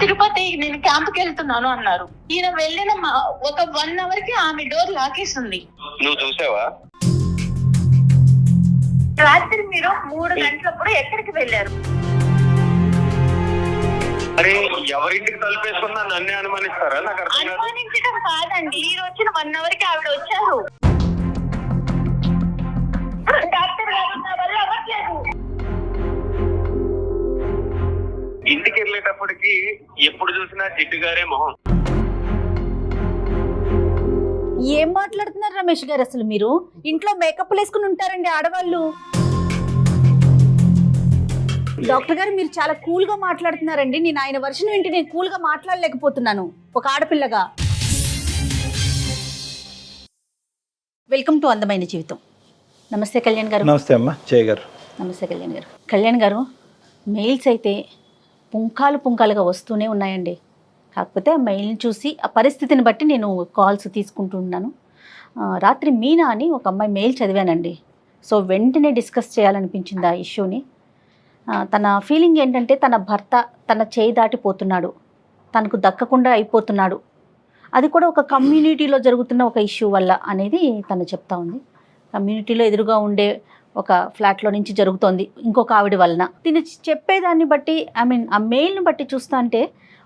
తిరుపతి నేను క్యాంప్కి వెళ్తున్నాను అన్నారు. ఈయన వెళ్ళిన ఒక 1 hour కి ఆమె డోర్ లాకేస్తుంది. నువ్వు చూసావా? రాత్రి మీరు 3 గంటలప్పుడు ఎక్కడికి వెళ్ళారు? అరే ఎవరింటికి తలుపేసుకున్నా నన్నే అనుమానిస్తారా? నాకు అర్థం కాదు. అనుమానించడం కాదండి, మీరు వచ్చిన 1 hour కి ఆవిడ వచ్చారు. డాక్టర్ గారు నా వల్ల అవ్వట్లేదు. ఇంటికి వెళ్ళేటప్పటికి ఎప్పుడు చూసినా జిడ్డు గారే మొహం. ఏం మాట్లాడుతున్నారు రమేష్ గారు? అసలు మీరు ఇంట్లో మేకప్లు వేసుకుని ఉంటారండి ఆడవాళ్ళు. డాక్టర్ గారు మీరు చాలా కూల్ గా మాట్లాడుతున్నారండి. నేను ఆయన వర్షన్ వింటే నేను కూల్ గా మాట్లాడలేకపోతున్నాను ఒక ఆడపిల్లగా. వెల్కమ్ టు అందమైన జీవితం. నమస్తే కళ్యాణ్ గారు. నమస్తే అమ్మా జయ గారు. నమస్తే కళ్యాణ్ గారు. కళ్యాణ్ గారు, మెయిల్స్ అయితే పుంకాలుగా వస్తూనే ఉన్నాయండి. కాకపోతే ఆ మెయిల్ని చూసి ఆ పరిస్థితిని బట్టి నేను కాల్స్ తీసుకుంటున్నాను. రాత్రి మీనా అని ఒక అమ్మాయి మెయిల్ చదివానండి. సో వెంటనే డిస్కస్ చేయాలనిపించింది ఆ ఇష్యూని. తన ఫీలింగ్ ఏంటంటే తన భర్త తన చేయి దాటిపోతున్నాడు, తనకు దక్కకుండా అయిపోతున్నాడు, అది కూడా ఒక కమ్యూనిటీలో జరుగుతున్న ఒక ఇష్యూ వల్ల అనేది తను చెప్తా ఉంది. కమ్యూనిటీలో ఎదురుగా ఉండే ఒక ఫ్లాట్లో నుంచి జరుగుతోంది ఇంకొక ఆవిడ వలన. తిని చెప్పేదాన్ని బట్టి ఆ మెయిల్ని బట్టి చూస్తా అంటే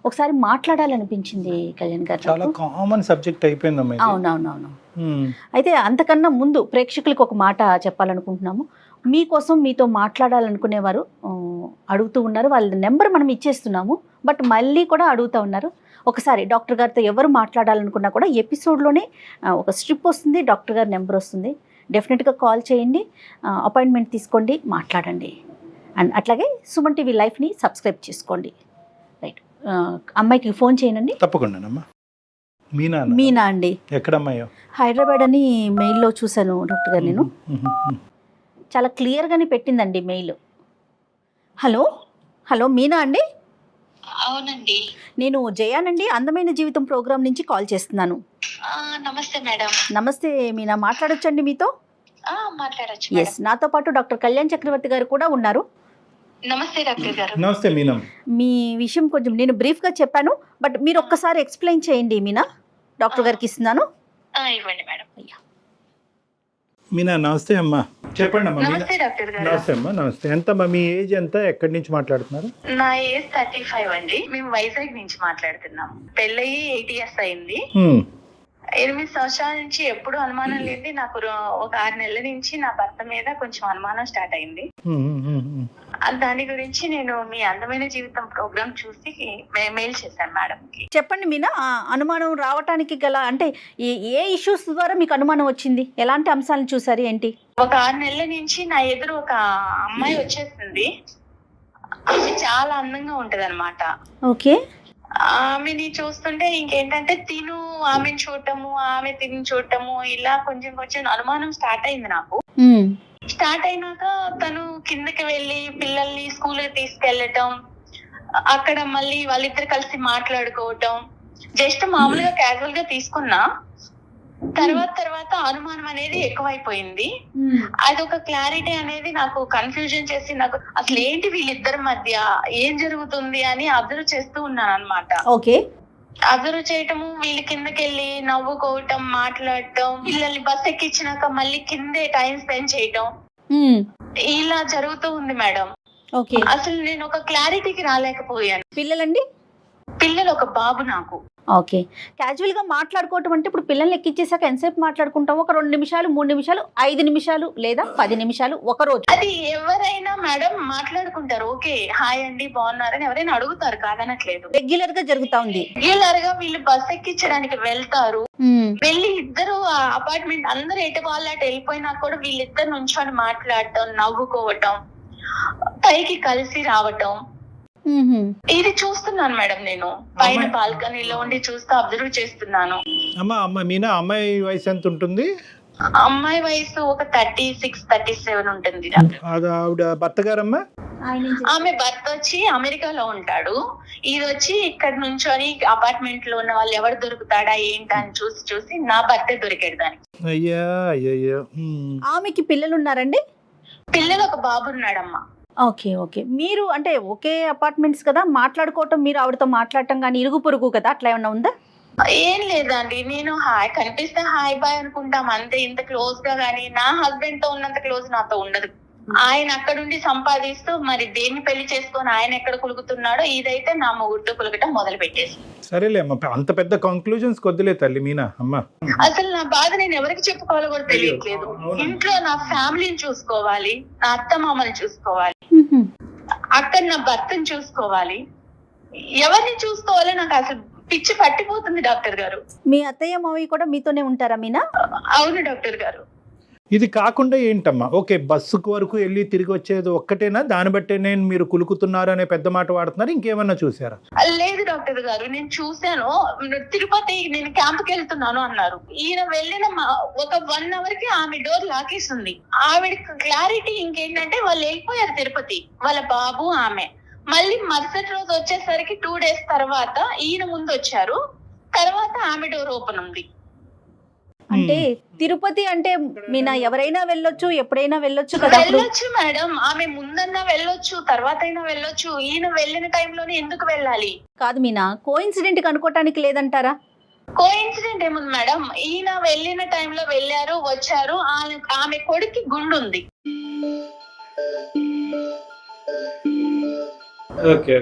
ఒకసారి మాట్లాడాలనిపించింది కళ్యాణ్ గారు. చాలా కామన్ సబ్జెక్ట్ అయిపోయిందమ్మా. అవునవునవును. అయితే అంతకన్నా ముందు ప్రేక్షకులకు ఒక మాట చెప్పాలనుకుంటున్నాము. మీకోసం మీతో మాట్లాడాలనుకునేవారు అడుగుతూ ఉన్నారు. వాళ్ళ నెంబర్ మనం ఇచ్చేస్తున్నాము, బట్ మళ్ళీ కూడా అడుగుతూ ఉన్నారు. ఒకసారి డాక్టర్ గారితో ఎవరు మాట్లాడాలనుకున్నా కూడా ఎపిసోడ్లోనే ఒక స్ట్రిప్ వస్తుంది, డాక్టర్ గారి నెంబర్ వస్తుంది. డెఫినెట్గా కాల్ చేయండి, అపాయింట్మెంట్ తీసుకోండి, మాట్లాడండి. అండ్ అట్లాగే సుమన్ టీవీ లైఫ్ని సబ్స్క్రైబ్ చేసుకోండి. రైట్, అమ్మాయికి ఫోన్ చేయనండి. తప్పకుండానమ్మా. మీనా అండి. ఎక్కడమ్మాయో? హైదరాబాద్ అని మెయిల్లో చూశాను డాక్టర్ గారు. నేను చాలా క్లియర్గానే పెట్టిందండి మెయిల్. హలో మీనా అండి? అవునండి, నేను జయానండి, అందమైన జీవితం ప్రోగ్రామ్ నుంచి కాల్ చేస్తున్నాను. నమస్తే మేడం. నమస్తే మీనా, మాట్లాడొచ్చండి మీతో? మాట్లాడొచ్చు. ఎస్, నాతో పాటు డాక్టర్ కళ్యాణ్ చక్రవర్తి గారు కూడా ఉన్నారు. నమస్తే డాక్టర్ గారు. నమస్తే మీనా. మీ విషయం కొంచెం నేను బ్రీఫ్గా చెప్పాను, బట్ మీరు ఒక్కసారి ఎక్స్ప్లెయిన్ చేయండి మీనా. డాక్టర్ గారికి ఇస్తున్నాను. ఇవ్వండి మేడం. మీనా నమస్తే అమ్మా. చెప్పండి అమ్మా. నమస్తే డాక్టర్ గారు. నమస్తే అమ్మా. నమస్తే. ఎంతమ్మా మీ ఏజ్ ఎంత? ఎక్కడి నుంచి మాట్లాడుతున్నారు? నా ఏజ్ 35 అండి. మేము వైజాగ్ నుంచి మాట్లాడుతున్నాం. పెళ్ళయి 8 years అయింది. 8 సంవత్సరాల నుంచి ఎప్పుడు అనుమానం లేదు. నాకు ఒక 6 నెలల నుంచి నా భర్త మీద కొంచెం అనుమానం స్టార్ట్ అయింది. దాని గురించి నేను మీ అందమైన జీవితం ప్రోగ్రామ్ చూసి మెయిల్ చేశాను మేడం కి. చెప్పండి మీనా, అనుమానం రావటానికి గల అంటే ఏ ఇష్యూస్ ద్వారా మీకు అనుమానం వచ్చింది? ఎలాంటి అంశాలను చూసారు ఏంటి? ఒక 6 నెలల నుంచి నా ఎదురు ఒక అమ్మాయి వచ్చేసింది. ఆమె చాలా అందంగా ఉంటది అనమాట. ఓకే. ఆమెని చూస్తుంటే ఇంకేంటంటే ఆమెను చూడటము, ఆమె తిని చూడటము, ఇలా కొంచెం అనుమానం స్టార్ట్ అయింది నాకు. స్టార్ట్ అయినాక తను కిందకి వెళ్ళి పిల్లల్ని స్కూల్ తీసుకెళ్లటం, అక్కడ మళ్ళీ వాళ్ళిద్దరు కలిసి మాట్లాడుకోవటం, జస్ట్ మామూలుగా క్యాజువల్ గా తీసుకున్నా. తర్వాత అనుమానం అనేది ఎక్కువైపోయింది. అదొక క్లారిటీ అనేది నాకు కన్ఫ్యూజన్ చేసి, నాకు అసలు ఏంటి వీళ్ళిద్దరి మధ్య ఏం జరుగుతుంది అని అబ్జర్వ్ చేస్తూ ఉన్నాను అనమాట. ఓకే. అబ్జర్వ్ చేయటము, వీళ్ళు కిందకెళ్ళి నవ్వుకోవటం, మాట్లాడటం, పిల్లల్ని బస్ ఎక్కించినాక మళ్ళీ కిందే టైం స్పెండ్ చేయటం, ఇలా జరుగుతూ ఉంది మేడం. ఓకే. అసలు నేను ఒక క్లారిటీకి రాలేకపోయాను. పిల్లలండి? పిల్లలు ఒక బాబు నాకు. ఓకే. క్యాజువల్ గా మాట్లాడుకోవటం అంటే ఇప్పుడు పిల్లల్ని ఎక్కించేసాక ఎంతసేపు మాట్లాడుకుంటాం? ఒక 2 నిమిషాలు, 3 నిమిషాలు, 5 నిమిషాలు లేదా 10 నిమిషాలు, ఒక రోజు? అది ఎవరైనా మేడం మాట్లాడుకుంటారు. ఓకే, హాయ్ అండి, బాగున్నారని ఎవరైనా అడుగుతారు, కాదనట్లేదు. రెగ్యులర్ గా జరుగుతా ఉంది. రెగ్యులర్ గా వీళ్ళు బస్ ఎక్కించడానికి వెళ్తారు. వెళ్ళి ఇద్దరు అపార్ట్మెంట్ అందరూ ఎటు వాళ్ళు అటు వెళ్ళిపోయినా కూడా వీళ్ళిద్దరు నుంచొని మాట్లాడటం, నవ్వుకోవటం, పైకి కలిసి రావటం, ఇది చూస్తున్నాను మేడం. నేను పైన బాల్కనీలో ఉండి చూస్తూ అబ్జర్వ్ చేస్తున్నాను. మీనా అమ్మాయి వయసు ఎంత ఉంటుంది? అమ్మాయి వయసు ఒక 36, 37 ఉంటుంది. ఆవిడ భర్త గారమ్మా? ఆమె భర్త వచ్చి అమెరికాలో ఉంటాడు. ఇది వచ్చి ఇక్కడ నుంచొని అపార్ట్మెంట్ లో ఉన్న వాళ్ళు ఎవరు దొరుకుతాడా ఏంటా అని చూసి నా భర్తే దొరికాడు దానికి. అయ్యా. ఆమెకి పిల్లలు ఉన్నారండి? పిల్లలు ఒక బాబు ఉన్నాడమ్మా. Okay okay. మీరు అంటే ఒకే అపార్ట్మెంట్స్ కదా, మాట్లాడుకోవటం, మీరు ఆవిడతో మాట్లాడటం కానీ ఇరుగు పొరుగు కదా, అట్లా ఏమన్నా ఉందా? ఏం లేదండి, నేను హాయ్ కనిపిస్తే హాయ్ బాయ్ అనుకుంటాం అంతే. ఇంత క్లోజ్ గా గానీ నా హస్బెండ్ తో ఉన్నంత క్లోజ్ నాతో ఉండదు. ఆయన అక్కడుండి సంపాదిస్తూ మరి దేన్ని పెళ్లి చేసుకొని ఆయన ఎక్కడ కులుకుతున్నాడో ఇదైతే నా మొగుడుతో కులకటం మొదలు పెట్టేసి. సరేలే అమ్మ, అంత పెద్ద కంక్లూజన్స్ కొద్దిలే తల్లి మీనా అమ్మ. అసలు నా బాధ నేను ఎవరికి చెప్పుకోవాలో కూడా తెలియట్లేదు. ఇంట్లో నా ఫ్యామిలీని చూసుకోవాలి, నా అత్త మామని చూసుకోవాలి, అక్కడ నా భర్తను చూసుకోవాలి, ఎవరిని చూసుకోవాలో నాకు అసలు పిచ్చి పట్టిపోతుంది డాక్టర్ గారు. మీ అత్తయ్య మావయ్య కూడా మీతోనే ఉంటారా మీనా? అవును డాక్టర్ గారు. ఇది కాకుండా ఏంటమ్మా, ఓకే బస్సుకు వరకు వెళ్ళి తిరిగి వచ్చేది ఒక్కటేనా, దాన్ని బట్టే నేను మీరు కులుకుతున్నారు అనే పెద్ద మాట వాడుతున్నారు, ఇంకేమన్నా చూసారా? లేదు డాక్టర్ గారు, నేను చూశాను. తిరుపతి నేను క్యాంప్ కి వెళ్తున్నాను అన్నారు. ఈయన వెళ్ళిన ఒక 1 hour కి ఆమె డోర్ లాకేస్తుంది. ఆవిడకి క్లారిటీ ఇంకేంటంటే వాళ్ళు వెళ్ళిపోయారు తిరుపతి, వాళ్ళ బాబు ఆమె. మళ్ళీ మరుసటి రోజు వచ్చేసరికి 2 days తర్వాత ఈయన ముందు వచ్చారు. తర్వాత ఆమె డోర్ ఓపెన్ ఉంది. అంటే తిరుపతి అంటే మీనా ఎవరైనా వెళ్ళొచ్చు, ఎప్పుడైనా వెళ్ళొచ్చు కదా. వెళ్ళొచ్చు మేడం, ఆమె ముందన్నా వెళ్ళొచ్చు, తర్వాత అయినా వెళ్ళొచ్చు. ఈయన వెళ్ళిన టైంలోనే ఎందుకు వెళ్ళాలి? కాదు మీనా, కోఇన్సిడెంట్ అనుకోవటానికి లేదంటారా? కోఇన్సిడెంట్ ఏముంది మేడం, ఈయన వెళ్ళిన టైంలో వెళ్ళారు, వచ్చారు. ఆమె కొడుక్కి గుండు ఉంది.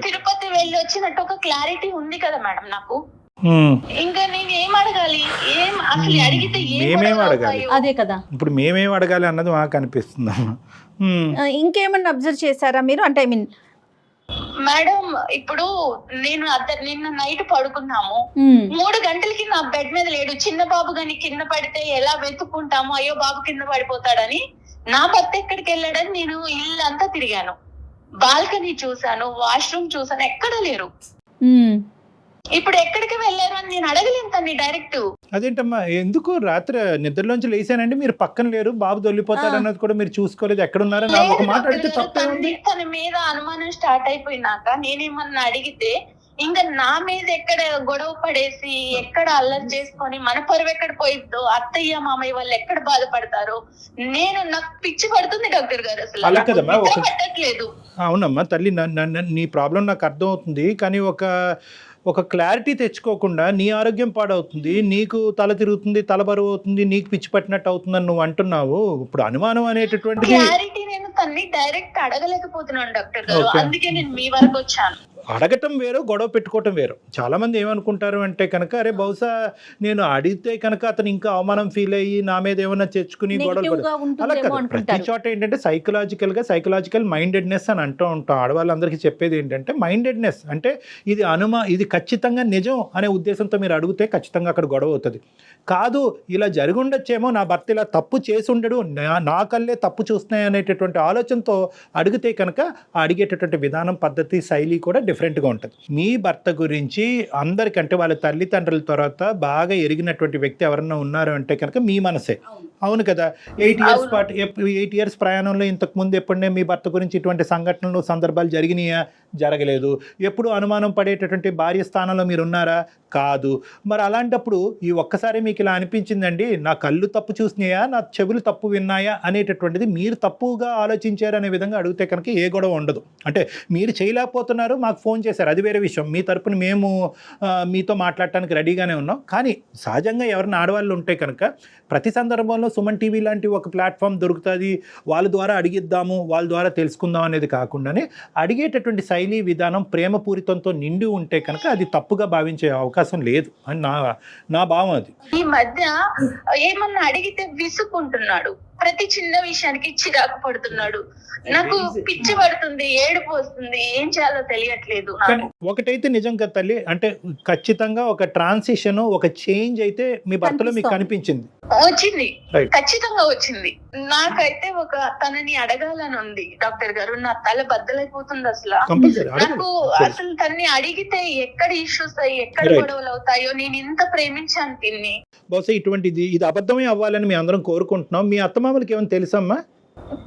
తిరుపతి వెళ్ళి వచ్చినట్టు ఒక క్లారిటీ ఉంది కదా మేడం నాకు. ఇంకా నేను ఏం అడగాలి? ఏం అసలు అడిగితే మేమేం అడగాలి? అదే కదా, ఇప్పుడు మేమేం అడగాలి అన్నది మాకు అనిపిస్తుంది. ఇంకేమన్నా అబ్జర్వ్ చేశారా మీరు? అంటే ఐ మీన్ మేడం, ఇప్పుడు నేను నిన్న నైట్ పడుకున్నాము, 3 గంటలకి నా బెడ్ మీద లేడు. చిన్న బాబు గాని కింద పడితే ఎలా వెతుక్కుంటాము, అయ్యో బాబు కింద పడిపోతాడని. నా భర్త ఎక్కడికి వెళ్ళాడని నేను ఇల్లంతా తిరిగాను, బాల్కనీ చూసాను, వాష్రూమ్ చూసాను, ఎక్కడ లేరు. ఇప్పుడు ఎక్కడికి వెళ్ళారు అని నేను అడగలేను తన్ని డైరెక్ట్. అదేంటమ్మా, ఎందుకు రాత్రి నిద్రలోంచి లేసానండి, మీరు పక్కన లేరు, బాబు దొల్లిపోతాడు అన్నది కూడా మీరు చూసుకోలేదు, ఎక్కడున్నారని ఒక మాట అడిగితే తప్పేముంది? తన మీద అనుమానం స్టార్ట్ అయిపోయినాక నేనేమన్నా అడిగితే ఇంకా నా మీద ఎక్కడ గొడవ పడేసి ఎక్కడ అల్లరి చేసుకొని మన పరువు ఎక్కడ పోయిద్దో, అత్తయ్య మామయ్య వాళ్ళు ఎక్కడ బాధపడతారో నాకు పిచ్చి పడుతుంది డాక్టర్ గారు. అసలు పట్టట్లేదు. అవునమ్మా తల్లి, నీ ప్రాబ్లం నాకు అర్థం అవుతుంది, కానీ ఒక క్లారిటీ తెచ్చుకోకుండా నీ ఆరోగ్యం పాడవుతుంది, నీకు తల తిరుగుతుంది, తల బరువు అవుతుంది, నీకు పిచ్చి పట్టినట్టు అవుతుందని నువ్వు అంటున్నావు. ఇప్పుడు అనుమానం అనేటటువంటి క్లారిటీ నేను తన్ని డైరెక్ట్ అడగలేకపోతున్నాను డాక్టర్ గారు, అందుకే నేను మీ వరకు వచ్చాను. అడగటం వేరు, గొడవ పెట్టుకోవటం వేరు. చాలా మంది ఏమనుకుంటారు అంటే కనుక, అరే బహుశా నేను అడిగితే కనుక అతను ఇంకా అవమానం ఫీల్ అయ్యి నా మీద ఏమైనా తెచ్చుకుని గొడవలు. అలా కదా, ప్రతి చోట ఏంటంటే సైకలాజికల్ మైండెడ్నెస్ అని అంటూ ఉంటాం. ఆడవాళ్ళందరికీ చెప్పేది ఏంటంటే మైండెడ్నెస్ అంటే ఇది ఖచ్చితంగా నిజం అనే ఉద్దేశంతో మీరు అడిగితే ఖచ్చితంగా అక్కడ గొడవ అవుతుంది. కాదు ఇలా జరిగి ఉండొచ్చేమో, నా భర్త ఇలా తప్పు చేసి ఉండడు, నా కళ్ళే తప్పు చూస్తున్నాయి అనేటటువంటి ఆలోచనతో అడిగితే కనుక అడిగేటటువంటి విధానం, పద్ధతి, శైలి కూడా డిఫరెంట్గా ఉంటుంది. మీ భర్త గురించి అందరికంటే వాళ్ళ తల్లిదండ్రుల తర్వాత బాగా ఎరిగినటువంటి వ్యక్తి ఎవరన్నా ఉన్నారు అంటే కనుక మీ మనసే. అవును కదా, 8 years ప్రయాణంలో ఇంతకు ముందు ఎప్పుడనే మీ భర్త గురించి ఇటువంటి సంఘటనలు, సందర్భాలు జరిగినాయా? జరగలేదు. ఎప్పుడు అనుమానం పడేటటువంటి భార్య స్థానంలో మీరు ఉన్నారా? కాదు. మరి అలాంటప్పుడు ఈ ఒక్కసారి మీకు ఇలా అనిపించిందండి, నా కళ్ళు తప్పు చూసినాయా, నా చెవులు తప్పు విన్నాయా అనేటటువంటిది మీరు తప్పుగా ఆలోచించారు అనే విధంగా అడిగితే కనుక ఏ గొడవ ఉండదు. అంటే మీరు చేయలేకపోతున్నారు, మాకు ఫోన్ చేశారు, అది వేరే విషయం. మీ తరపున మేము మీతో మాట్లాడటానికి రెడీగానే ఉన్నాం. కానీ సహజంగా ఎవరైనా ఆడవాళ్ళు ఉంటే కనుక ప్రతి సందర్భంలో సుమన్ టీవీ లాంటి ఒక ప్లాట్ఫామ్ దొరుకుతుంది, వాళ్ళ ద్వారా అడిగిద్దాము, వాళ్ళ ద్వారా తెలుసుకుందాం అనేది కాకుండానే అడిగేటటువంటి శైలి, విధానం ప్రేమపూరితంతో నిండి ఉంటే కనుక అది తప్పుగా భావించే అవకాశం లేదు అని నా భావం. అది ఈ మధ్య ఏమన్నా అడిగితే విసుకుంటున్నాడు, ప్రతి చిన్న విషయానికి చిరాకు పడుతున్నాడు, నాకు పిచ్చి పడుతుంది, ఏడుపు వస్తుంది, ఏం చేయాలో తెలియట్లేదు. ఒకటైతే నిజం కదా తల్లి, అంటే ఖచ్చితంగా ఒక ట్రాన్సిషన్, ఒక చేంజ్ అయితే మీ భర్తలో మీకు కనిపించింది, వచ్చింది, ఖచ్చితంగా వచ్చింది. నాకైతే తనని అడగాలని ఉంది డాక్టర్ గారు, నా తల బద్దలైపోతుంది అసలు. నాకు అసలు తనని అడిగితే ఎక్కడ ఇష్యూస్ అయ్యి ఎక్కడ గొడవలు అవుతాయో, నేను ఇంత ప్రేమించాను తిన్ని. బహుశా ఇది అబద్ధమే అవ్వాలని మేము అందరం కోరుకుంటున్నాం. మీ అత్తమామలకి ఏమైనా తెలుసమ్మా?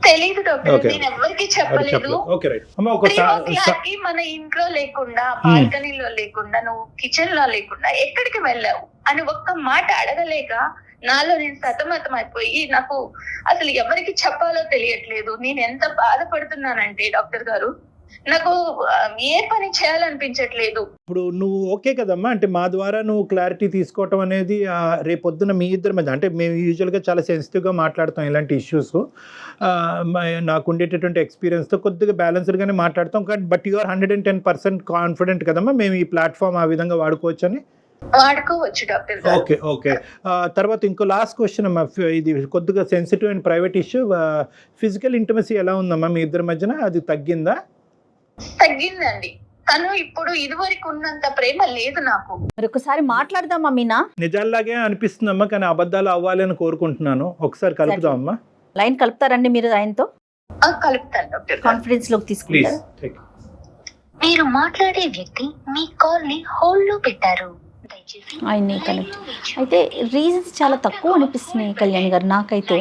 తెలీదు డాక్టర్, నేను ఎవరికి చెప్పలేదు. మన ఇంట్లో లేకుండా, బాల్కనీలో లేకుండా, నువ్వు కిచెన్ లో లేకుండా ఎక్కడికి వెళ్ళావు అని ఒక్క మాట అడగలేక నాలో నేను సతమతం అయిపోయి నాకు అసలు ఎవరికి చెప్పాలో తెలియట్లేదు. నేను ఎంత బాధపడుతున్నానంటే డాక్టర్ గారు, నాకు ఏ పని చేయాలనిపించట్లేదు. ఇప్పుడు నువ్వు ఓకే కదమ్మా, అంటే మా ద్వారా నువ్వు క్లారిటీ తీసుకోవటం అనేది రేపొద్దున మీ ఇద్దరి మధ్య, అంటే మేము యూజువల్గా చాలా సెన్సిటివ్గా మాట్లాడతాం ఇలాంటి ఇష్యూస్, నాకు ఉండేటటువంటి ఎక్స్పీరియన్స్తో కొద్దిగా బ్యాలెన్స్డ్గానే మాట్లాడతాం. కానీ బట్ యు ఆర్ 110% కాన్ఫిడెంట్ కదమ్మా మేము ఈ ప్లాట్ఫామ్ ఆ విధంగా వాడుకోవచ్చని? వాడుకోవచ్చు డాక్టర్ గారు. Okay okay. తర్వాత ఇంకో లాస్ట్ క్వశ్చన్ అమ్మా, ఇది కొద్దిగా sensitive and private issue. Physical intimacy ఎలా ఉందమ్మా మీ ఇద్దరి మధ్యన? అది తగ్గిందా? తగ్గిందండి. తను ఇప్పుడు ఇదివరకు ఉన్నంత ప్రేమ లేదు నాకు. మరి ఒకసారి మాట్లాడదామా మీనా? నిజాల్లాగే అనిపిస్తుందమ్మా, కానీ అబద్ధాలు అవ్వాలి అని కోరుకుంటున్నాను. ఒకసారి కలుపుదామమ్మా. లైన్ కలుపుతారండి మీరు ఆయనతో? కలుపుతాను డాక్టర్ గారు. కాన్ఫిడెన్స్ లోకి తీసుకుంటారు. మీరు మాట్లాడే వ్యక్తి మీ కాల్ ని హోల్డ్ లో పెట్టారు. ఆయన్ని కనెక్ట్ అయితే రీజన్స్ చాలా తక్కువ అనిపిస్తున్నాయి కళ్యాణ్ గారు నాకైతే.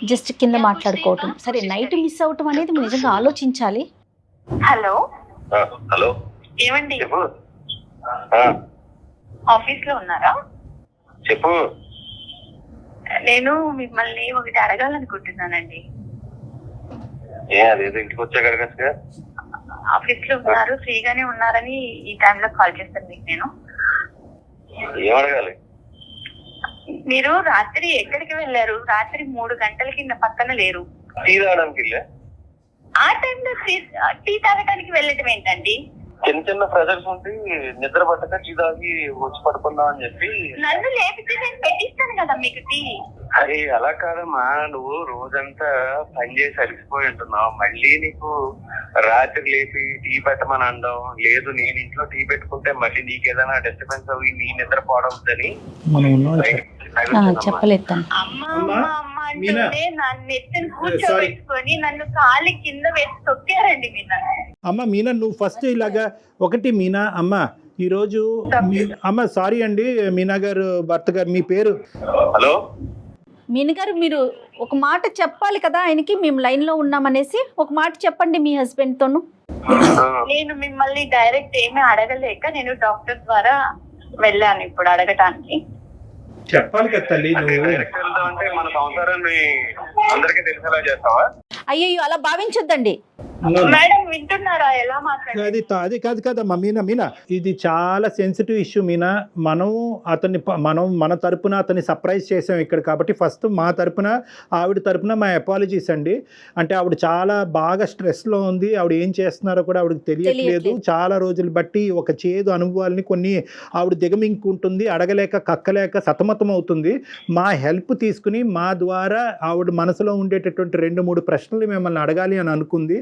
జస్ట్ కింద మాట్లాడుకోవటం సరే, నైట్ మిస్ అవటం అనేది మీరు నిజంగా ఆలోచించాలి. హలో హలో, ఏమండి చెప్పు. ఆఫీస్ లో ఉన్నారా? చెప్పు. నేను మిమ్మల్ని ఒకటి అడగాలనుకుంటున్నానండి. అదేదో ఇంటికి వచ్చాక అడగచ్చుగా. ఆఫీస్ లో ఉన్నారు, ఫ్రీగానే ఉన్నారని ఈ టైంలో కాల్ చేస్తాను మీకు. నేను ఏం అడగాలి? మీరు రాత్రి ఎక్కడికి వెళ్ళారు? రాత్రి 3 గంటలకి నా పక్కన లేరు. టీ తాగడానికి వెళ్ళా. ఆ టైంలో టీ తాగడానికి వెళ్ళటం ఏంటండి? చిన్న చిన్న ప్రెజర్స్ ఉండి నిద్ర పట్టక టీ తాగి వచ్చి పడుకుందాం అని చెప్పి. నన్ను లేపితే నేను పెట్టిస్తాను కదా మీకు టీ. అరే అలా కాదమ్మా, నువ్వు రోజంతా పని చేసి అలిసిపోయి ఉంటున్నావు, మళ్ళీ నీకు రాత్రి లేపి టీ పెట్టమని అనడం లేదు. నేను ఇంట్లో టీ పెట్టుకుంటే మళ్ళీ నీకేదైనా డిస్టర్బెన్స్ అవి నీ నిద్ర పోవద్దని చెప్పలేదు. నన్ను ఎత్తుని కూర్చోబెట్టుకొని నన్ను కాలి కింద వేసి తొక్కారండి మీనా. అమ్మ మీనా, నువ్వు ఫస్ట్ ఇలాగా ఒకటి మీనా అమ్మ, ఈరోజు అమ్మ సారీ అండి మీనా గారు భర్త గారు, మీ పేరు? హలో మీనా గారు, మీరు ఒక మాట చెప్పాలి కదా ఆయనకి, మేము లైన్ లో ఉన్నామనేసి ఒక మాట చెప్పండి మీ హస్బెండ్ తోను. నేను మిమ్మల్ని డైరెక్ట్ ఏమీ అడగలేక నేను డాక్టర్ ద్వారా వెళ్ళాను ఇప్పుడు అడగటానికి. చెప్పాలి కదా తల్లి నువ్వు. అంటే మన సంసారాన్ని అందరికీ తెలిసేలా చేస్తావా? అయ్యో అలా భావించొద్దండి మేడం. వింటున్నారా ఎలా మాట్లాడారు? అది కాదు కదమ్మా మీనా. మీనా ఇది చాలా సెన్సిటివ్ ఇష్యూ మీనా. మనం మన తరపున అతన్ని సర్ప్రైజ్ చేసాం ఇక్కడ, కాబట్టి ఫస్ట్ మా తరపున ఆవిడ తరపున మా అపాలజీస్ అండి. అంటే ఆవిడ చాలా బాగా స్ట్రెస్లో ఉంది, ఆవిడ ఏం చేస్తున్నారో కూడా ఆవిడకి తెలియట్లేదు. చాలా రోజులు బట్టి ఒక చేదు అనుభవాల్ని కొన్ని ఆవిడ దిగమింగుకుంటుంది, అడగలేక కక్కలేక సతమతం అవుతుంది. మా హెల్ప్ తీసుకుని మా ద్వారా ఆవిడ మనసులో ఉండేటటువంటి 2-3 ప్రశ్నలు మిమ్మల్ని అడగాలి అని అనుకుంది.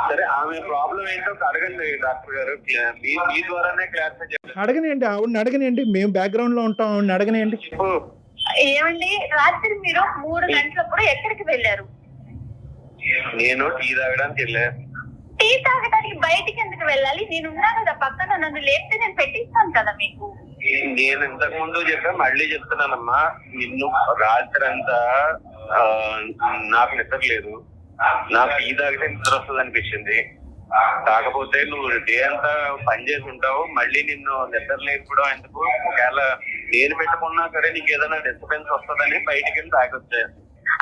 సరే, ఆమె ప్రాబ్లం ఏంటో అడగండి డాక్టర్ గారు, మీ ద్వారానే క్లారిఫై చేయండి. అడగనియండి, ఆవిడని అడగనియండి, మేము బ్యాక్గ్రౌండ్ లో ఉంటాం, ఆవిడని అడగనియండి. ఏమండి, రాత్రి మీరు 3 గంటలప్పుడు ఎక్కడికి వెళ్ళారు? నేను టీ తాగడానికి వెళ్ళా. టీ తాగడానికి బయటికి ఎందుకు వెళ్ళాలి? నేను ఉన్నా కదా పక్కన, నన్ను లేపితే నేను పెట్టిస్తాను కదా మీకు. నేను ఇంతకు ముందు చెప్పా, మళ్ళీ చెప్తున్నానమ్మా, నిన్ను రాత్రి అంతా నాకు నిద్ర లేదు, నాకు టీ తాగితే నిద్ర వస్తుంది అనిపించింది. కాకపోతే నువ్వు డే అంతా పని చేసి ఉంటావు, మళ్ళీ నిన్ను నిద్ర లేకపోవడం ఎందుకు? ఒకవేళ నేను పెట్టుకున్నా సరే నీకు ఏదైనా డిస్టర్బెన్స్ వస్తుందని బయటికి వెళ్ళి తాగొచ్చా.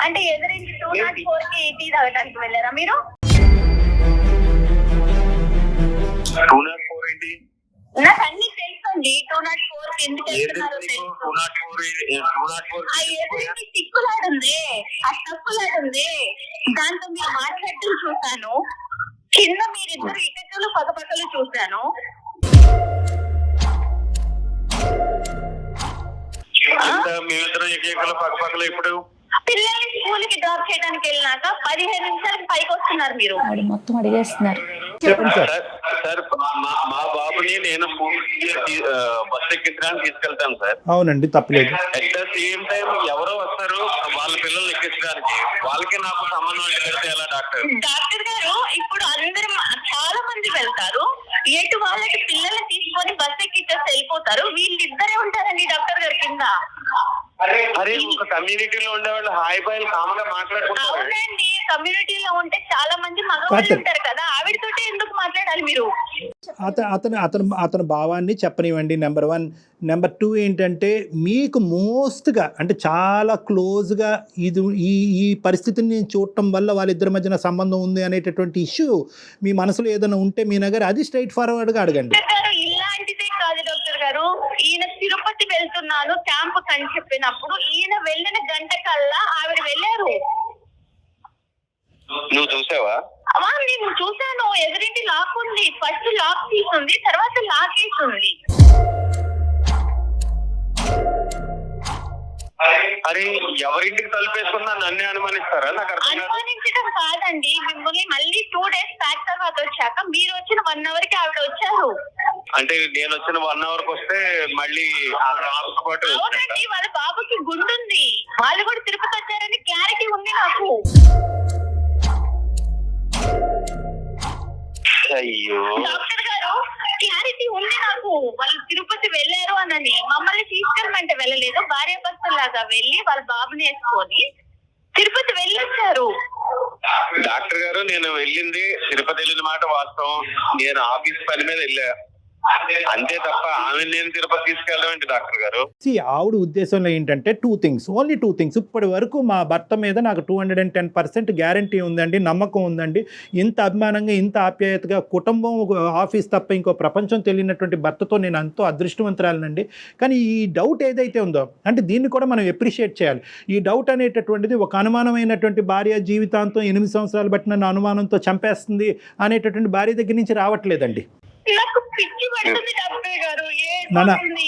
అంటే ఎదురించి 204 కి టీ తాగడానికి వెళ్ళారా మీరు? 204 ఏంటి? నాకు అన్ని తెలుసండి. 204 కి ఎందుకు వెళ్తున్నారో తెలుసు. సిక్కులాడుంది, ఆ తప్పులాడుంది, దాంతో మీరు మాట్లాడటం చూశాను. కింద మీరిద్దరు ఇటకలు పక్కపక్కలు చూశాను. మేమిద్దరం ఏకైకలు పక్కపక్కలు ఇప్పుడు పిల్లల్ని స్కూల్ కి డ్రాప్ చేయడానికి వెళ్ళినాక 15 నిమిషాలకి పైకి వస్తున్నారు మీరు. మొత్తం అడిగేస్తున్నారు. చెప్పండి సార్. సార్, మా బాబుని నేను బస్ ఎక్కించడానికి తీసుకెళ్తాను సార్. అవునండి, తప్పలేదు. అట్ ద సేమ్ టైం ఎవరో వస్తారు వాళ్ళ పిల్లల్ని ఎక్కించడానికి, వాళ్ళకి నాకు సంబంధం అంటే ఎలా డాక్టర్? డాక్టర్ గారు, ఇప్పుడు అందరూ చాలా మంది వెళ్తారు, ఎటు వాళ్ళకి పిల్లల్ని తీసుకొని బస్ ఎక్కిచ్చేసి వెళ్ళిపోతారు. వీళ్ళిద్దరే ఉంటారండి డాక్టర్ గారి కింద. అరే ఒక కమ్యూనిటీలో ఉండేవాళ్ళు హాయ్ బాయ్ కామన్ గా మాట్లాడుకుంటారు. అవునండి, కమ్యూనిటీలో ఉంటే చాలా మంది మగవాళ్ళు ఉంటారు కదా, ఆవిడతోటి ఎందుకు మాట్లాడాలి మీరు? అతని భావాన్ని చెప్పనివ్వండి, నెంబర్ 1. నెంబర్ 2 ఏంటంటే మీకు మోస్ట్గా అంటే చాలా క్లోజ్గా ఈ పరిస్థితిని నేను చూడటం వల్ల వాళ్ళిద్దరి మధ్యన సంబంధం ఉంది అనేటటువంటి ఇష్యూ మీ మనసులో ఏదైనా ఉంటే మీ దగ్గర అది స్ట్రైట్ ఫార్వర్డ్గా అడగండి. ఇలాంటిదే కాదు డాక్టర్ గారు, ఈయన తిరుపతి వెళ్తున్నాను క్యాంప్ అని చెప్పినప్పుడు ఈయన వెళ్ళిన గంట కల్లా ఆవిడ వెళ్ళారు. నువ్వు చూసావా? నేను చూసాను, ఎదురింటి లాక్ ఉంది, ఫస్ట్ లాక్ తీసుంది, తర్వాత లాక్ వేసింది. అరే ఎవరింటికి తలుపేసుకున్నా నన్నే అనుమానిస్తారా? నాకు అనుమానించడం కాదండి, మిమ్మల్ని మళ్ళీ 2 days బ్యాక్ తర్వాత వచ్చాక మీరు వచ్చిన 1 hour కి ఆవిడ వచ్చారు. అంటే నేను వచ్చిన 1 hour కి వస్తే మళ్ళీ అవునండి, వాళ్ళ బాబుకి గుండుంది, వాళ్ళు కూడా తిరుపతి వచ్చారని క్లారిటీ ఉంది నాకు. అయ్యో డాక్టర్ గారు, క్లారిటీ ఉంది నాకు, వాళ్ళు తిరుపతి వెళ్ళారు అనని. మమ్మల్ని తీసుకెళ్ళమంటే వెళ్ళలేదు, భార్య భర్తలాగా వెళ్ళి వాళ్ళ బాబుని వేసుకొని తిరుపతి వెళ్ళొచ్చారు. డాక్టర్ గారు, నేను వెళ్ళింది తిరుపతి వెళ్ళిన మాట వాస్తవం. నేను ఆఫీస్ పని మీద వెళ్ళా అంతే తప్ప ఆమె నేను తిరుపతి తీసుకెళ్ళడం ఏంటి డాక్టర్ గారు? ఆవిడ ఉద్దేశంలో ఏంటంటే ఓన్లీ టూ థింగ్స్. ఇప్పటి వరకు మా భర్త మీద నాకు 210% గ్యారంటీ ఉందండి, నమ్మకం ఉందండి. ఇంత అభిమానంగా ఇంత ఆప్యాయతగా కుటుంబం ఆఫీస్ తప్ప ఇంకో ప్రపంచం తెలియనటువంటి భర్తతో నేను ఎంతో అదృష్టవంతురాలనండి. కానీ ఈ డౌట్ ఏదైతే ఉందో అంటే దీన్ని కూడా మనం ఎప్రిషియేట్ చేయాలి. ఈ డౌట్ అనేటటువంటిది ఒక అనుమానమైనటువంటి భార్య జీవితాంతం 8 సంవత్సరాలు బట్టి నన్ను అనుమానంతో చంపేస్తుంది అనేటటువంటి భార్య దగ్గర నుంచి రావట్లేదండి. నాకు పిచ్చి పడుతుంది డాక్టర్ గారు,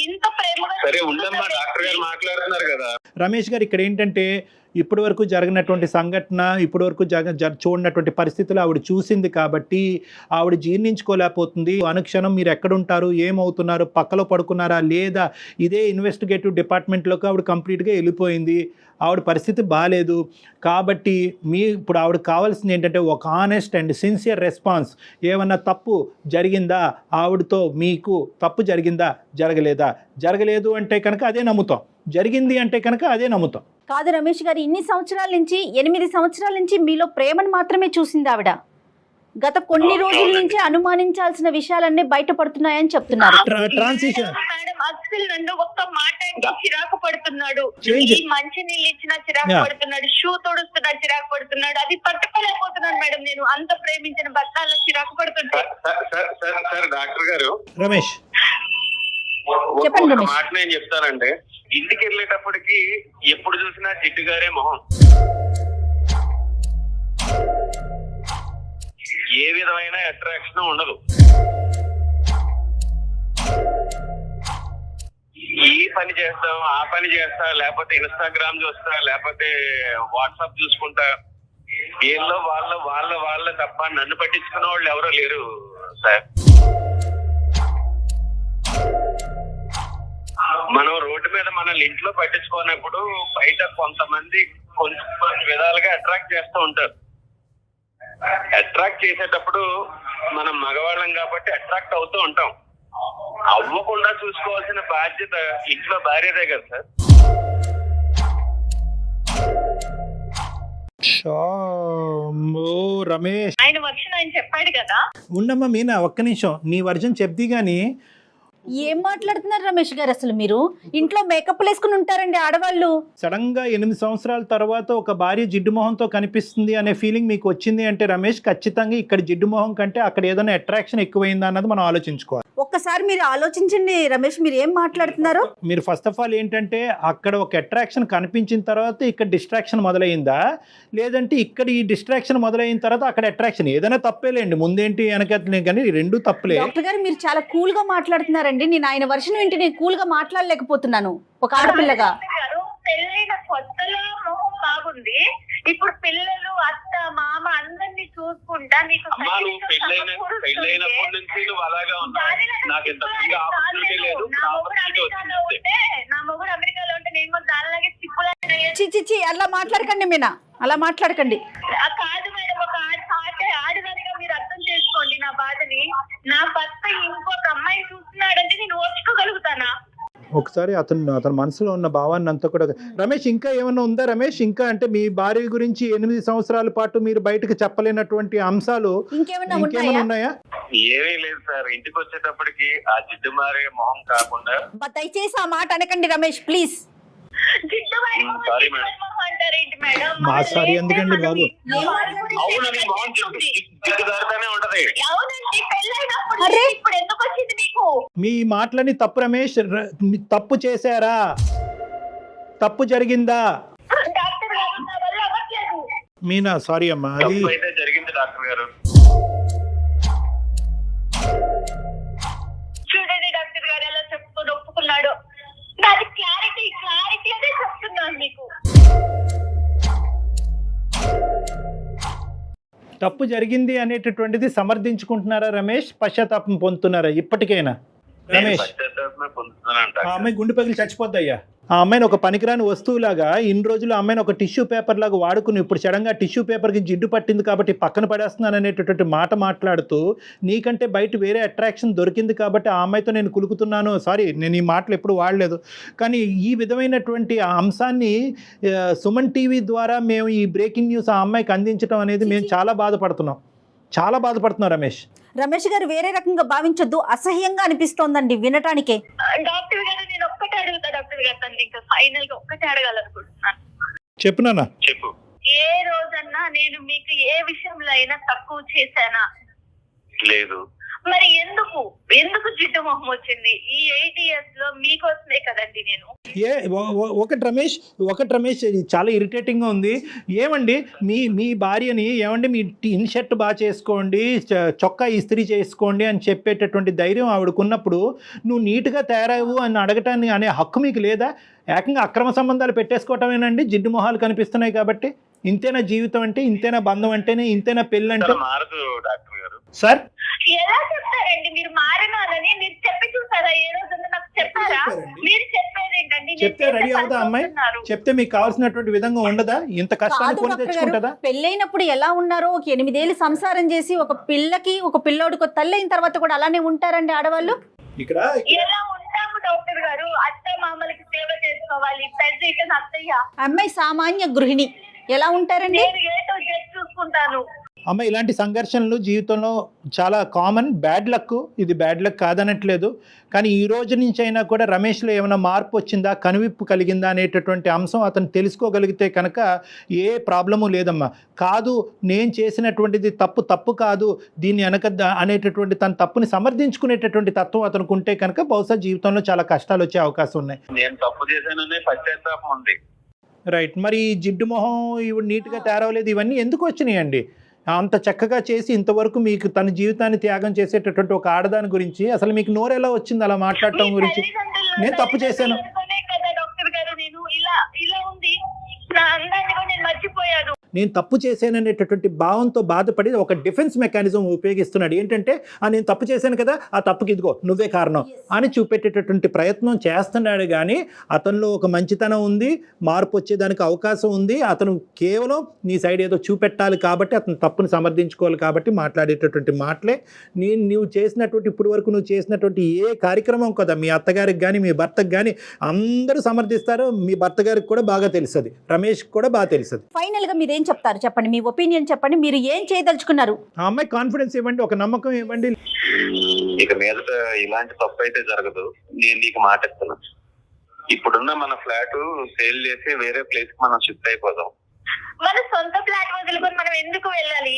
ఇంత ప్రేమగా. సరే ఉండమ్మా, డాక్టర్ గారు మాట్లాడుతున్నారు కదా. రమేష్ గారు, ఇక్కడ ఏంటంటే ఇప్పటి వరకు జరిగినటువంటి సంఘటన, ఇప్పటి వరకు చూడనటువంటి పరిస్థితులు ఆవిడ చూసింది కాబట్టి ఆవిడ జీర్ణించుకోలేకపోతుంది. అనుక్షణం మీరు ఎక్కడుంటారు, ఏమవుతున్నారు, పక్కలో పడుకున్నారా లేదా, ఇదే ఇన్వెస్టిగేటివ్ డిపార్ట్మెంట్లోకి ఆవిడ కంప్లీట్గా వెళ్ళిపోయింది. ఆవిడ పరిస్థితి బాగాలేదు కాబట్టి ఇప్పుడు ఆవిడకి కావాల్సింది ఏంటంటే ఒక ఆనెస్ట్ అండ్ సిన్సియర్ రెస్పాన్స్. ఏమన్నా తప్పు జరిగిందా, ఆవిడతో మీకు తప్పు జరిగిందా, జరగలేదు అంటే కనుక అదే నమ్ముతాం, జరిగింది అంటే కనుక అదే నమ్ముతాం. కాదు రమేష్ గారు, 8 సంవత్సరాల నుంచి మీలో ప్రేమను మాత్రమే చూసింది ఆవిడ. గత కొన్ని రోజుల నుంచి అనుమానించాల్సిన విషయాలన్నీ బయటపడుతున్నాయని చెప్తున్నారు. ట్రాన్సిషన్ మేడం, అసలు నన్ను ఒక్క మాట అంటే చిరాకు పడుతున్నాడు, మంచి నీళ్ళు ఇచ్చినా చిరాకు పడుతున్నాడు, షూ తొడుస్తున్నా చిరాకు పడుతున్నాడు, అది పట్టుకోలేకపోతున్నాను మేడం. నేను అంత ప్రేమించిన భర్త అలా చిరాకు పడుతుంటే. డాక్టర్ గారు, రమేష్ చెప్పండి. మాట నేను చెప్తానంటే, ఇంటికి వెళ్ళేటప్పటికి ఎప్పుడు చూసినా జిడ్డు గారే మొహం, ఏ విధమైన అట్రాక్షన్ ఉండదు. ఈ పని చేస్తాం, ఆ పని చేస్తా, లేకపోతే ఇన్స్టాగ్రామ్ చూస్తా, లేకపోతే వాట్సాప్ చూసుకుంటా, వీళ్ళు వాళ్ళ తప్ప నన్ను పట్టించుకున్న వాళ్ళు ఎవరో లేరు సార్. మనం రోడ్డు మీద మనల్ని ఇంట్లో పట్టించుకున్నప్పుడు బయట కొంతమంది కొన్ని విధాలుగా అట్రాక్ట్ చేస్తూ ఉంటారు. అట్రాక్ట్ చేసేటప్పుడు మనం మగవాళ్ళం కాబట్టి అట్రాక్ట్ అవుతూ ఉంటాం. అవ్వకుండా చూసుకోవాల్సిన బాధ్యత ఇంట్లో భార్యదే కదా సార్. రమేష్, ఆయన వర్షన్ ఆయన చెప్పాడు కదా. ఉండమ్మా మీనా, ఒక్క నిమిషం, నీ వర్జన్ చెప్ది గానీ. ఏం మాట్లాడుతున్నారు రమేష్ గారు? అసలు మీరు ఇంట్లో మేకప్ వేసుకుని ఉంటారండి ఆడవాళ్ళు. సడన్ గా 8 సంవత్సరాల తర్వాత ఒక భార్య జిడ్డు మొహంతో కనిపిస్తుంది అనే ఫీలింగ్ మీకు వచ్చింది అంటే రమేష్, ఖచ్చితంగా ఇక్కడ జిడ్డు మొహం కంటే అక్కడ ఏదైనా అట్రాక్షన్ ఎక్కువైందా అన్నది మనం ఆలోచించుకోవాలి. ఒక్కసారి మీరు ఆలోచించండి రమేష్, మీరు ఏం మాట్లాడుతున్నారు? మీరు ఫస్ట్ ఆఫ్ ఆల్ ఏంటంటే అక్కడ ఒక అట్రాక్షన్ కనిపించిన తర్వాత ఇక్కడ డిస్ట్రాక్షన్ మొదలైందా, లేదంటే ఇక్కడ ఈ డిస్ట్రాక్షన్ మొదలైన తర్వాత అక్కడ అట్రాక్షన్? ఏదైనా తప్పేలేండి, ముందేంటి వెనకట్లే, కానీ రెండు తప్పులే. డాక్టర్ గారు, మీరు చాలా కూల్ గా మాట్లాడుతున్నారండి. నేను ఆయన వర్షన్ వింటే నేను కూల్ గా మాట్లాడలేకపోతున్నాను ఒక ఆడపిల్లగా. పెళ్ళైన కొత్తలో మొహం బాగుంది, ఇప్పుడు పిల్లలు అత్త మామ అందరినీ చూసుకుంటా నీకు పెళ్ళైనప్పటి నుంచి నువ్వు అలాగా ఉన్నావు. నాకు ఇంతకుముందు ఆపర్చునిటీ లేదు. నా మొగుడు అమెరికాలో ఉంటే నేను కూడా దానిలాగే చిప్పులా. చిచి అలా మాట్లాడకండి మీనా, అలా మాట్లాడకండి. కాదు మేడం, ఒక ఆడదానిగా మీరు అర్థం చేసుకోండి నా బాధని. నా భర్త ఇంకొక అమ్మాయి చూస్తున్నాడంటే నేను ఓర్చుకోగలుగుతానా? ఒకసారి అతని మనసులో ఉన్న భావాన్ని అంతా కూడా. రమేష్, ఇంకా ఏమన్నా ఉందా రమేష్? ఇంకా అంటే మీ భార్య గురించి 8 సంవత్సరాల పాటు మీరు బయటకు చెప్పలేనటువంటి అంశాలు ఇంకేమైనా ఉన్నాయా? ఏమీ లేదు సార్. ఇంటికి వచ్చేటప్పటికి ఆ జిడ్డు మారే మొహం కాకుండా. దయచేసి ఆ మాట అనకండి రమేష్, ప్లీజ్. Sorry madam. మా సారీ ఎందుకండి బాబు? అవునండి, మొహం జిడ్డు దారితోనే ఉంటది. మీ మాటలని తప్పు రమేష్. తప్పు చేశారా? తప్పు జరిగిందా? మీనా, సారీ అమ్మా. అది తప్పు అయితే జరిగింది డాక్టర్ గారు. చూడండి డాక్టర్ గారు ఎలా చెప్పుకొని ఒప్పుకున్నాడు. దాని క్లారిటీ అదే చెప్తున్నాను మీకు. తప్పు జరిగింది అనేటటువంటిది సమర్థించుకుంటున్నారా రమేష్? పశ్చాత్తాపం పొందుతున్నారా ఇప్పటికైనా రమేష్? పశ్చాత్తాపమే పొందుతున్నానంట. ఆ అమ్మాయి గుండె పగిలి చచ్చిపోద్దయ్యా. ఆ అమ్మాయిని ఒక పనికిరాని వస్తువులాగా ఇన్ని రోజులు ఆ అమ్మాయిని ఒక టిష్యూ పేపర్ లాగా వాడుకుని ఇప్పుడు సడన్గా టిష్యూ పేపర్కి జిడ్డు పట్టింది కాబట్టి పక్కన పడేస్తున్నాను అనేటటువంటి మాట మాట్లాడుతూ నీకంటే బయట వేరే అట్రాక్షన్ దొరికింది కాబట్టి ఆ అమ్మాయితో నేను కులుకుతున్నాను. సారీ, నేను ఈ మాటలు ఎప్పుడు వాడలేదు. కానీ ఈ విధమైనటువంటి ఆ అంశాన్ని సుమన్ టీవీ ద్వారా మేము ఈ బ్రేకింగ్ న్యూస్ ఆ అమ్మాయికి అందించడం అనేది మేము చాలా బాధపడుతున్నాం రమేష్. రమేష్ గారు వేరే రకంగా భావించొద్దు, అసహ్యంగా అనిపిస్తోందండి వినటానికే. డాక్టర్ గారు నేను ఒక్కటే అడుగుతా డాక్టర్ గారు, తను ఇంకా ఫైనల్ గా ఒక్కటే అడగాలనుకుంటున్నాను. చెప్పు నాన్న. చెప్పు. ఏ రోజన్నా నేను మీకు ఏ విషయంలో అయినా తక్కువ చేశానా? లేదు. మరి ఎందుకు జిడ్డు మొహం వచ్చింది? ఈ 8 years లో మీకోసమే కదండి నేను. ఒకటి రమేష్ ఇది చాలా ఇరిటేటింగ్గా ఉంది. ఏమండి మీ భార్యని ఏమండి మీ ఇన్ షర్ట్ బాగా చేసుకోండి, చొక్కా ఇస్త్రీ చేసుకోండి అని చెప్పేటటువంటి ధైర్యం ఆవిడకున్నప్పుడు నువ్వు నీట్గా తయారవు అని అడగటాన్ని అనే హక్కు మీకు లేదా? ఏకంగా అక్రమ సంబంధాలు పెట్టేసుకోవటమేనండి జిడ్డు మొహాలు కనిపిస్తున్నాయి కాబట్టి. ఇంతేనా జీవితం అంటే? ఇంతేనా బంధం అంటేనే? ఇంతేనా పెళ్ళి అంటే? మారదు డాక్టర్ గారు. సార్ ఎలా చెప్తారండి మీరు మారినారని? మీరు చెప్పి చూసారా? ఏ రోజున నాకు చెప్పారా? మీరు చెప్పేది ఏంటండి? చెప్తే రెడీ అవుదా అమ్మాయి? చెప్తే మీకు కావాల్సినటువంటి విధంగా ఉండదా? ఇంత కష్టాన్ని కొని తెచ్చుకుంటుందా? పెళ్ళైనప్పుడు ఎలా ఉన్నారో, ఒక 8 ఏళ్ళు సంసారం చేసి ఒక పిల్లకి ఒక పిల్లోడికి తల్లి అయిన తర్వాత కూడా అలానే ఉంటారండి ఆడవాళ్ళు. ఇక్కడ ఎలా ఉంటాము డాక్టర్ గారు? అత్త మామలకి సేవ చేసుకోవాలి. పెద్ద అత్తయ్య. అమ్మాయి సామాన్య గృహిణి, ఎలా ఉంటారండి? నేను ఏటో చూసుకుంటాను. అమ్మ, ఇలాంటి సంఘర్షణలు జీవితంలో చాలా కామన్. బ్యాడ్ లక్, ఇది బ్యాడ్ లక్ కాదనట్లేదు. కానీ ఈ రోజు నుంచి అయినా కూడా రమేష్లో ఏమైనా మార్పు వచ్చిందా, కనువిప్పు కలిగిందా అనేటటువంటి అంశం అతను తెలుసుకోగలిగితే కనుక ఏ ప్రాబ్లము లేదమ్మా. కాదు నేను చేసినటువంటిది తప్పు కాదు, దీన్ని వెనక అనేటటువంటి తన తప్పుని సమర్థించుకునేటటువంటి తత్వం అతనికి ఉంటే కనుక బహుశా జీవితంలో చాలా కష్టాలు వచ్చే అవకాశం ఉన్నాయి. నేను తప్పు చేశాననే పశ్చాత్తాపం ఉంది. రైట్. మరి జిడ్డు మొహం ఇవి నీట్గా తయారవలేదు, ఇవన్నీ ఎందుకు వచ్చినాయండి? అంత చక్కగా చేసి ఇంతవరకు మీకు తన జీవితాన్ని త్యాగం చేసేటటువంటి ఒక ఆడదాని గురించి అసలు మీకు నోరు ఎలా వచ్చింది అలా మాట్లాడటం గురించి? నేను తప్పు చేశాను డాక్టర్ గారు, నేను ఇలా ఉంది నా అందాన్ని కూడా నేను మర్చిపోయాను. నేను తప్పు చేశాననేటటువంటి భావంతో బాధపడి ఒక డిఫెన్స్ మెకానిజం ఉపయోగిస్తున్నాడు. ఏంటంటే నేను తప్పు చేశాను కదా, ఆ తప్పుకి ఇదిగో నువ్వే కారణం అని చూపెట్టేటటువంటి ప్రయత్నం చేస్తున్నాడు. కానీ అతనిలో ఒక మంచితనం ఉంది, మార్పు వచ్చేదానికి అవకాశం ఉంది. అతను కేవలం నీ సైడ్ ఏదో చూపెట్టాలి కాబట్టి, అతను తప్పుని సమర్థించుకోవాలి కాబట్టి మాట్లాడేటటువంటి మాటలే. నువ్వు చేసినటువంటి ఇప్పుడు వరకు నువ్వు చేసినటువంటి ఏ కార్యక్రమం కదా మీ అత్తగారికి కానీ మీ భర్తకు కానీ అందరూ సమర్థిస్తారు. మీ భర్త గారికి కూడా బాగా తెలుస్తుంది, రమేష్ కూడా బాగా తెలుస్తుంది. ఫైనల్గా మీరు చెప్తారు చెప్పండి, మీ ఒపీనియన్ చెప్పండి. మీరు ఏం చేయదలుచుకున్నారు? ఆ అమ్మాయి కాన్ఫిడెన్స్ ఇవ్వండి, ఒక నమ్మకం ఇవ్వండి. ఇక మీదట ఇలాంటి తప్పు అయితే జరగదు. నేను నీకు మాట ఇస్తున్నా, ఇప్పుడున్న మన ఫ్లాట్ సేల్ చేసి వేరే ప్లేస్ కి మనం షిఫ్ట్ అయిపోదాం. మన సొంత ఫ్లాట్ వదులుకొని మనం ఎందుకు వెళ్ళాలి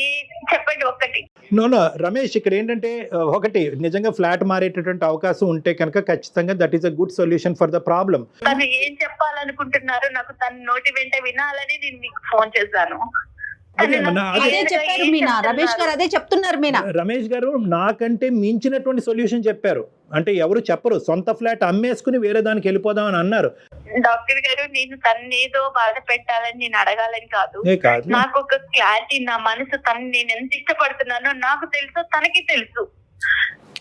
చెప్పండి ఒక్కటి. నో రమేష్, ఇక్కడ ఏంటంటే ఒకటి నిజంగా ఫ్లాట్ మారేటటువంటి అవకాశం ఉంటే కనుక ఖచ్చితంగా that is a good solution for the problem. తను ఏం చెప్పాలనుకుంటున్నారు నాకు తన నోటి వెంట వినాలని నేను మీకు ఫోన్ చేశాను. అదే చెప్పారు మీనా, రమేష్ గారు అదే చెప్తున్నారు. మీనా రమేష్ గారు నాకంటే మించినటువంటి సొల్యూషన్ చెప్పారు. అంటే ఎవరు చెప్పరు, సొంత ఫ్లాట్ అమ్మేసుకుని వేరే దానికి వెళ్ళిపోదాం అని అన్నారు. డాక్టర్ గారు, నేను తన్నేదో బాధ పెట్టాలని నేను అడగాలని కాదు. నాకు ఒక క్లారిటీ, నా మనసు తను నేను ఎంత ఇష్టపడుతున్నానో నాకు తెలుసు, తనకి తెలుసు.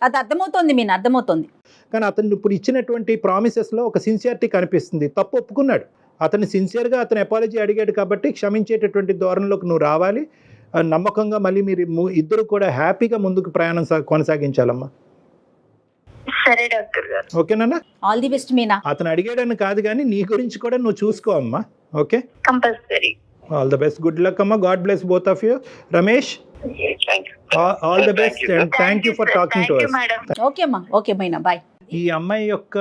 అది అర్థమవుతోంది మీనా, అర్థమవుతోంది. కానీ అతను ఇప్పుడు ఇచ్చినటువంటి ప్రామిసెస్లో ఒక సిన్సియారిటీ కనిపిస్తుంది. తప్పు ఒప్పుకున్నాడు, అతను సిన్సియర్గా అతను అపాలజీ అడిగాడు కాబట్టి క్షమించేటటువంటి ధోరణిలోకి నువ్వు రావాలి. నమ్మకంగా మళ్ళీ మీరు ఇద్దరు కూడా హ్యాపీగా ముందుకు ప్రయాణం కొనసాగించాలమ్మా. సరే డాక్టర్ గారు. ఓకేనా? All the best Meena. అతను అడిగాడని కాదు కానీ నీ గురించి కూడా నువ్వు చూసుకో అమ్మా. Okay, compulsory. All the best, good luck అమ్మా, God bless both of you. Ramesh, thank you. All the best and thank you for talking to us. Madam. Okay అమ్మా, ఓకే మీనా, బాయ్. ఈ అమ్మాయి యొక్క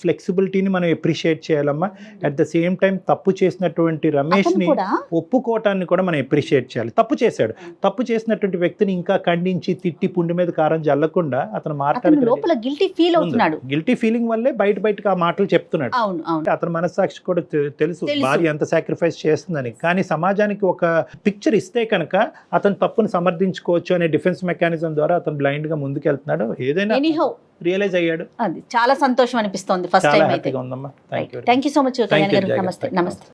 ఫ్లెక్సిబిలిటీని మనం ఎప్రిషియేట్ చేయాలమ్మా. అట్ ద సేమ్ టైం తప్పు చేసినటువంటి రమేష్ని కూడా ఒప్పుకోవటాన్ని కూడా మనం ఎప్రిషియేట్ చేయాలి. తప్పు చేశాడు, తప్పు చేసినటువంటి వ్యక్తిని ఇంకా ఖండించి తిట్టి పుండి మీద కారం జల్లకుండా అతను అతను లోపల గిల్టీ ఫీల్ అవుతున్నాడు. గిల్టీ ఫీలింగ్ వల్లే బయటకు ఆ మాటలు చెప్తున్నాడు. అవును అవును. అతని మనస్సాక్షి కూడా తెలుసు భార్య ఎంత సాక్రిఫైస్ చేస్తుందని. కానీ సమాజానికి ఒక పిక్చర్ ఇస్తే కనుక అతను తప్పును సమర్థించుకోవచ్చు అనే డిఫెన్స్ మెకానిజం ద్వారా అతను బ్లైండ్ గా ముందుకెళ్తున్నాడు. ఏదైనా రియలైజ్ అయ్యాడు. అది చాలా సంతోషం అనిపిస్తోంది ఫస్ట్ టైం అయితే. ఉందమ్మా. Thank you so much Kalyan గారు. నమస్తే.